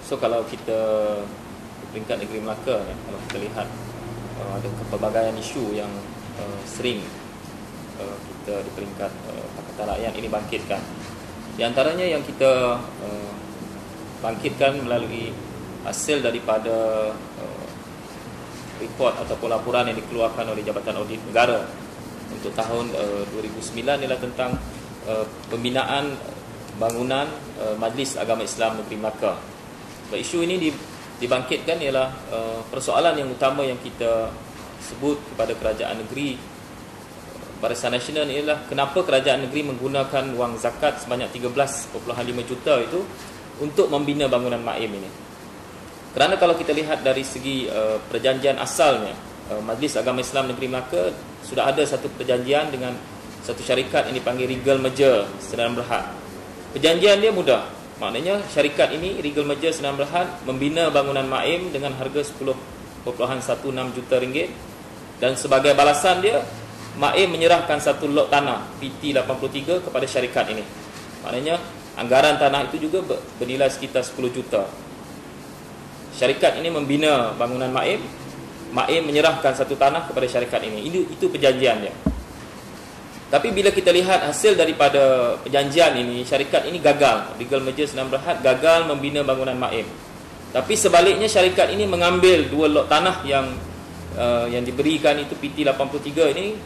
So kalau kita di peringkat negeri Melaka, kalau kita lihat ada pelbagaian isu yang sering kita di peringkat Pakatan Rakyat ini bangkitkan. Di antaranya yang kita bangkitkan melalui hasil daripada report ataupun laporan yang dikeluarkan oleh Jabatan Audit Negara untuk tahun 2009 ialah tentang pembinaan bangunan Majlis Agama Islam Negeri Melaka. Isu ini dibangkitkan ialah persoalan yang utama yang kita sebut kepada kerajaan negeri Barisan Nasional ialah kenapa kerajaan negeri menggunakan wang zakat sebanyak 13.5 juta itu untuk membina bangunan Maim ini. Kerana kalau kita lihat dari segi perjanjian asalnya, Majlis Agama Islam Negeri Melaka sudah ada satu perjanjian dengan satu syarikat yang dipanggil Regal Merger Sdn Bhd. Perjanjian dia mudah. Maknanya syarikat ini, Regal Merger Sdn Bhd, membina bangunan Maim dengan harga 10.16 juta ringgit, dan sebagai balasan dia, Maim menyerahkan satu lot tanah PT83 kepada syarikat ini. Maknanya anggaran tanah itu juga bernilai sekitar 10 juta. Syarikat ini membina bangunan Maim, Maim menyerahkan satu tanah kepada syarikat ini. Itu perjanjian dia. Tapi bila kita lihat hasil daripada perjanjian ini, syarikat ini gagal. Regal Merger Sdn Bhd gagal membina bangunan Maim. Tapi sebaliknya syarikat ini mengambil dua lot tanah yang diberikan itu PT83 ini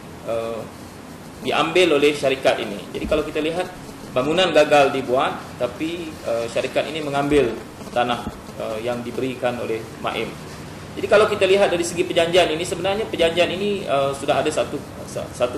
diambil oleh syarikat ini. Jadi kalau kita lihat bangunan gagal dibuat, tapi syarikat ini mengambil tanah yang diberikan oleh Maim. Jadi kalau kita lihat dari segi perjanjian ini, sebenarnya perjanjian ini sudah ada satu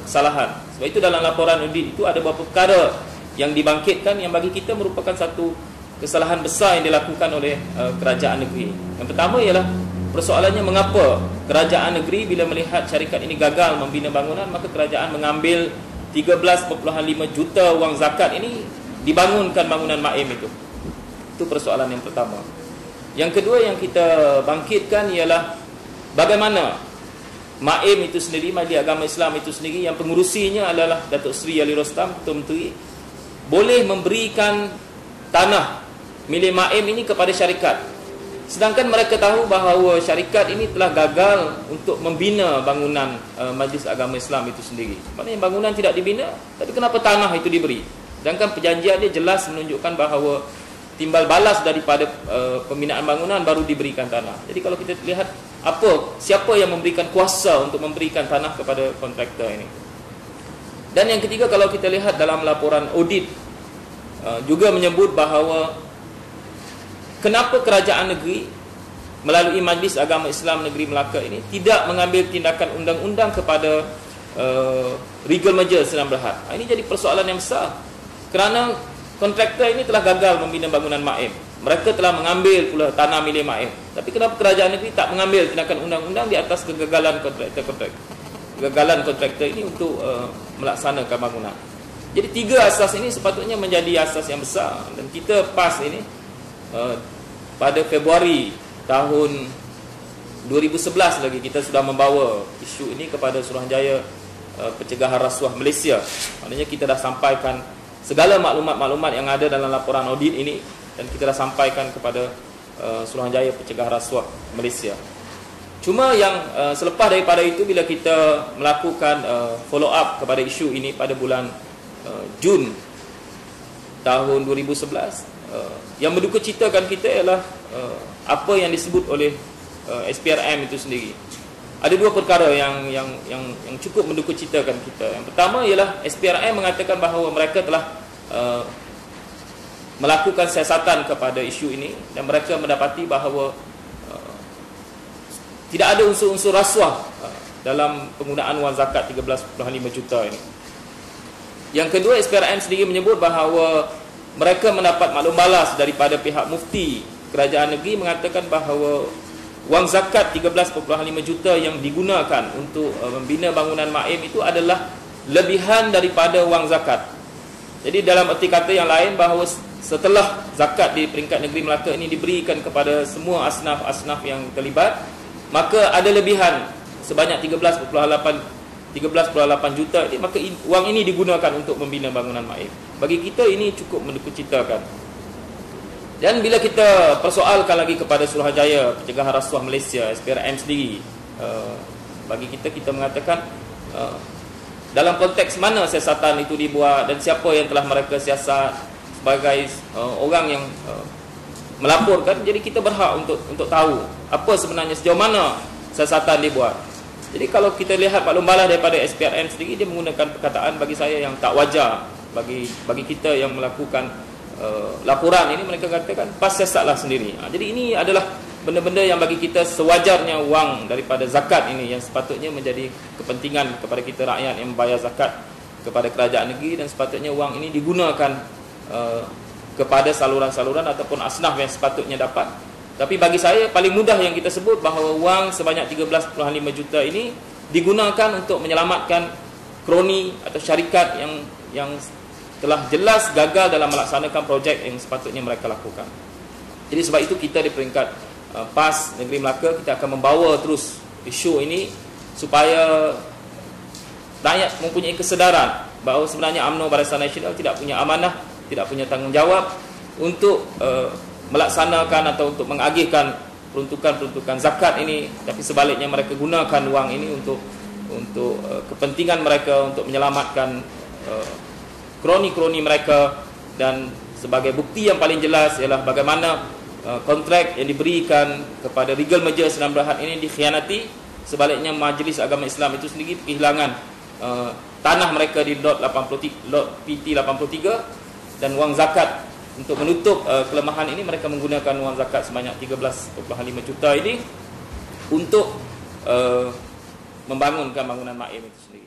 kesalahan. Sebab itu dalam laporan audit itu ada beberapa perkara yang dibangkitkan yang bagi kita merupakan satu kesalahan besar yang dilakukan oleh kerajaan negeri. Yang pertama ialah persoalannya mengapa kerajaan negeri bila melihat syarikat ini gagal membina bangunan, maka kerajaan mengambil 13.5 juta wang zakat ini dibangunkan bangunan Maim itu. Itu persoalan yang pertama. Yang kedua yang kita bangkitkan ialah bagaimana Maim itu sendiri, Majlis Agama Islam itu sendiri, yang pengurusinya adalah Datuk Seri Ali Rostam, Ketua Menteri, boleh memberikan tanah milik Maim ini kepada syarikat. Sedangkan mereka tahu bahawa syarikat ini telah gagal untuk membina bangunan Majlis Agama Islam itu sendiri. Maknanya bangunan tidak dibina, tapi kenapa tanah itu diberi? Sedangkan perjanjian dia jelas menunjukkan bahawa timbal balas daripada pembinaan bangunan baru diberikan tanah. Jadi kalau kita lihat siapa yang memberikan kuasa untuk memberikan tanah kepada kontraktor ini. Dan yang ketiga, kalau kita lihat dalam laporan audit juga menyebut bahawa kenapa kerajaan negeri melalui Majlis Agama Islam Negeri Melaka ini tidak mengambil tindakan undang-undang kepada Regal Merger Sdn Bhd. Ini jadi persoalan yang besar. Kerana kontraktor ini telah gagal membina bangunan Maim. Mereka telah mengambil pula tanah milik Maim. Tapi kenapa kerajaan negeri tak mengambil tindakan undang-undang di atas kegagalan kontraktor ini untuk melaksanakan bangunan. Jadi tiga asas ini sepatutnya menjadi asas yang besar. Dan kita PAS ini pada Februari tahun 2011 lagi kita sudah membawa isu ini kepada Suruhanjaya Pencegahan Rasuah Malaysia. Maknanya kita dah sampaikan segala maklumat-maklumat yang ada dalam laporan audit ini, dan kita dah sampaikan kepada Suruhanjaya Pencegahan Rasuah Malaysia. Cuma yang selepas daripada itu, bila kita melakukan follow up kepada isu ini pada bulan Jun tahun 2011, yang mendukacitakan kita ialah apa yang disebut oleh SPRM itu sendiri. Ada dua perkara yang cukup mendukacitakan kita. Yang pertama ialah SPRM mengatakan bahawa mereka telah melakukan siasatan kepada isu ini, dan mereka mendapati bahawa tidak ada unsur-unsur rasuah dalam penggunaan wang zakat 13.5 juta ini. Yang kedua, SPRM sendiri menyebut bahawa mereka mendapat maklum balas daripada pihak mufti kerajaan negeri mengatakan bahawa wang zakat 13.5 juta yang digunakan untuk membina bangunan Maim itu adalah lebihan daripada wang zakat. Jadi dalam erti kata yang lain, bahawa setelah zakat di peringkat negeri Melaka ini diberikan kepada semua asnaf-asnaf yang terlibat, maka ada lebihan sebanyak 13.8 juta ini, maka wang ini digunakan untuk membina bangunan Maim. Bagi kita ini cukup mendukacitakan. Dan bila kita persoalkan lagi kepada Suruhanjaya Pencegahan Rasuah Malaysia, SPRM sendiri, bagi kita mengatakan dalam konteks mana siasatan itu dibuat dan siapa yang telah mereka siasat sebagai orang yang melaporkan. Jadi kita berhak untuk tahu apa sebenarnya, sejauh mana siasatan dibuat. Jadi kalau kita lihat Pak Lumbalah daripada SPRM sendiri, dia menggunakan perkataan bagi saya yang tak wajar bagi kita yang melakukan laporan ini. Mereka katakan PAS siasatlah sendiri. Jadi ini adalah benda-benda yang bagi kita sewajarnya wang daripada zakat ini yang sepatutnya menjadi kepentingan kepada kita rakyat yang membayar zakat kepada kerajaan negeri, dan sepatutnya wang ini digunakan kepada saluran-saluran ataupun asnaf yang sepatutnya dapat. Tapi bagi saya paling mudah yang kita sebut bahawa wang sebanyak 13.5 juta ini digunakan untuk menyelamatkan kroni atau syarikat yang telah jelas gagal dalam melaksanakan projek yang sepatutnya mereka lakukan. Jadi sebab itu kita di peringkat PAS Negeri Melaka, kita akan membawa terus isu ini supaya rakyat mempunyai kesedaran bahawa sebenarnya UMNO Barisan Nasional tidak punya amanah, tidak punya tanggungjawab untuk melaksanakan atau untuk mengagihkan peruntukan zakat ini, tapi sebaliknya mereka gunakan wang ini untuk kepentingan mereka, untuk menyelamatkan kroni-kroni mereka. Dan sebagai bukti yang paling jelas ialah bagaimana kontrak yang diberikan kepada Regal Merger Sdn Bhd ini dikhianati. Sebaliknya Majlis Agama Islam itu sendiri kehilangan tanah mereka di lot PT 83, dan wang zakat untuk menutup kelemahan ini mereka menggunakan wang zakat sebanyak 13.5 juta ini untuk membangunkan bangunan MAIM itu sendiri.